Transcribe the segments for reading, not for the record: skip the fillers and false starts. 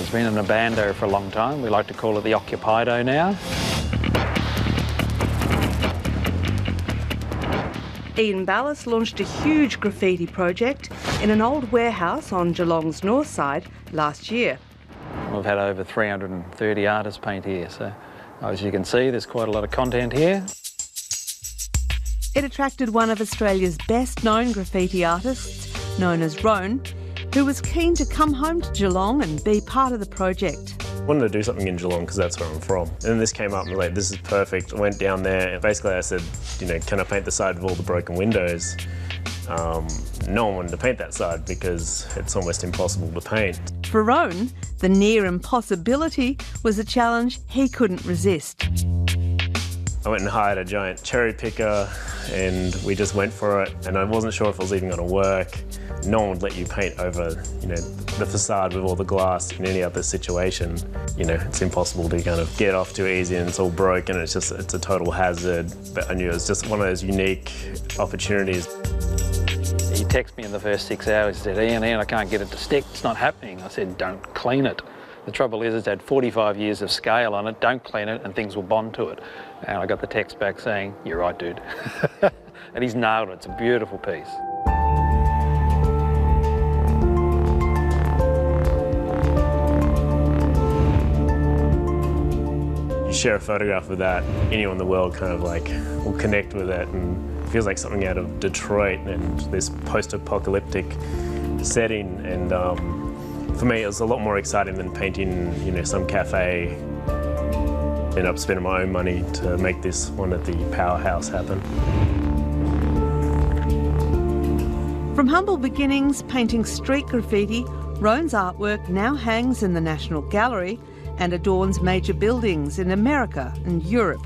It's been an abando for a long time. We like to call it the Occupido now. Ian Ballas launched a huge graffiti project in an old warehouse on Geelong's north side last year. We've had over 330 artists paint here, so as you can see, there's quite a lot of content here. It attracted one of Australia's best-known graffiti artists, known as Roan, who was keen to come home to Geelong and be part of the project. I wanted to do something in Geelong because that's where I'm from. And then this came up and like, this is perfect. I went down there and basically I said, you know, can I paint the side of all the broken windows? No one wanted to paint that side because it's almost impossible to paint. For Roan, the near impossibility was a challenge he couldn't resist. I went and hired a giant cherry picker and we just went for it, and I wasn't sure if it was even going to work. No one would let you paint over, you know, the facade with all the glass in any other situation. You know, it's impossible to kind of get off too easy and it's all broken. It's a total hazard. But I knew it was just one of those unique opportunities. He texted me in the first 6 hours. He said, Ian, I can't get it to stick. It's not happening. I said, don't clean it. The trouble is it's had 45 years of scale on it. Don't clean it and things will bond to it. And I got the text back saying, you're right, dude. And he's nailed it. It's a beautiful piece. You share a photograph with that, anyone in the world kind of like will connect with it, and it feels like something out of Detroit and this post-apocalyptic setting. And for me, it was a lot more exciting than painting, you know, some cafe. I ended up spending my own money to make this one at the Powerhouse happen. From humble beginnings painting street graffiti, Roan's artwork now hangs in the National Gallery and adorns major buildings in America and Europe.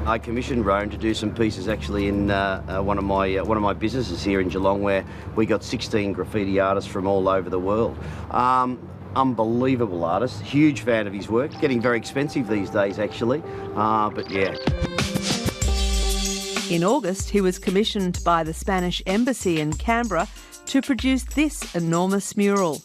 I commissioned Roan to do some pieces actually in one of my businesses here in Geelong, where we got 16 graffiti artists from all over the world. Unbelievable artist, huge fan of his work, getting very expensive these days actually, but yeah. In August, he was commissioned by the Spanish Embassy in Canberra to produce this enormous mural.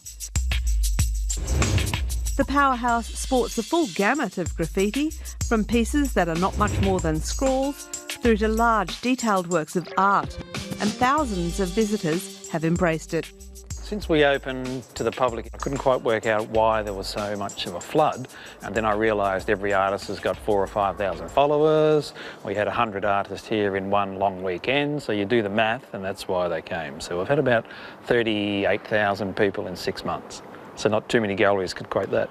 The Powerhouse sports a full gamut of graffiti, from pieces that are not much more than scrawls through to large detailed works of art, and thousands of visitors have embraced it. Since we opened to the public, I couldn't quite work out why there was so much of a flood. And then I realised every artist has got 4,000 or 5,000 followers. We had 100 artists here in one long weekend. So you do the math, and that's why they came. So we've had about 38,000 people in 6 months. So not too many galleries could quote that.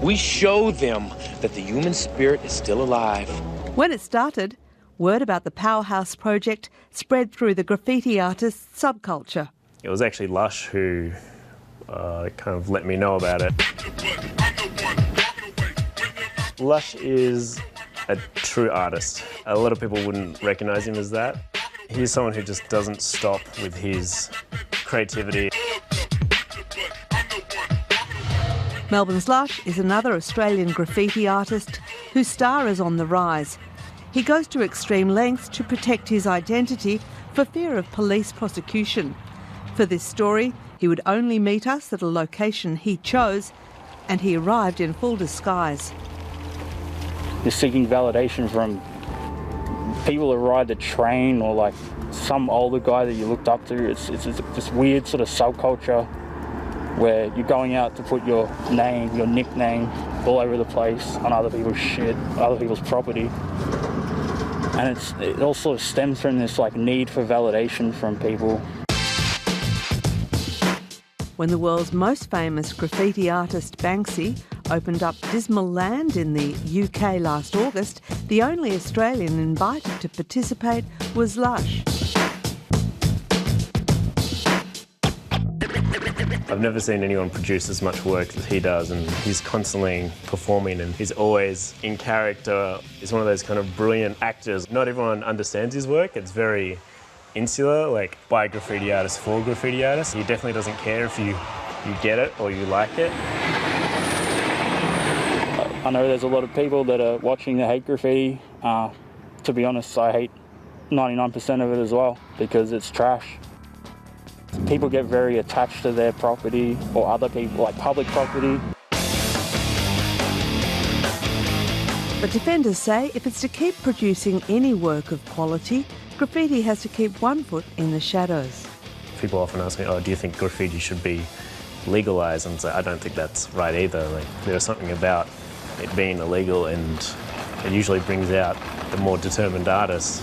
We show them that the human spirit is still alive. When it started, word about the Powerhouse project spread through the graffiti artist subculture. It was actually Lush who kind of let me know about it. Lush is a true artist. A lot of people wouldn't recognise him as that. He's someone who just doesn't stop with his creativity. Melbourne's Lush is another Australian graffiti artist whose star is on the rise. He goes to extreme lengths to protect his identity for fear of police prosecution. For this story, he would only meet us at a location he chose, and he arrived in full disguise. You're seeking validation from people who ride the train, or like some older guy that you looked up to. It's this weird sort of subculture where you're going out to put your name, your nickname all over the place on other people's shit, other people's property. And it all sort of stems from this like need for validation from people. When the world's most famous graffiti artist Banksy opened up Dismal Land in the UK last August, the only Australian invited to participate was Lush. I've never seen anyone produce as much work as he does, and he's constantly performing and he's always in character. He's one of those kind of brilliant actors. Not everyone understands his work. It's very insular, like by a graffiti artist for graffiti artists. He definitely doesn't care if you get it or you like it. I know there's a lot of people that are watching that hate graffiti. To be honest, I hate 99% of it as well because it's trash. People get very attached to their property or other people, like public property. But defenders say if it's to keep producing any work of quality, graffiti has to keep one foot in the shadows. People often ask me, oh, do you think graffiti should be legalised? And I don't think that's right either. Like, there's something about it being illegal, and it usually brings out the more determined artists.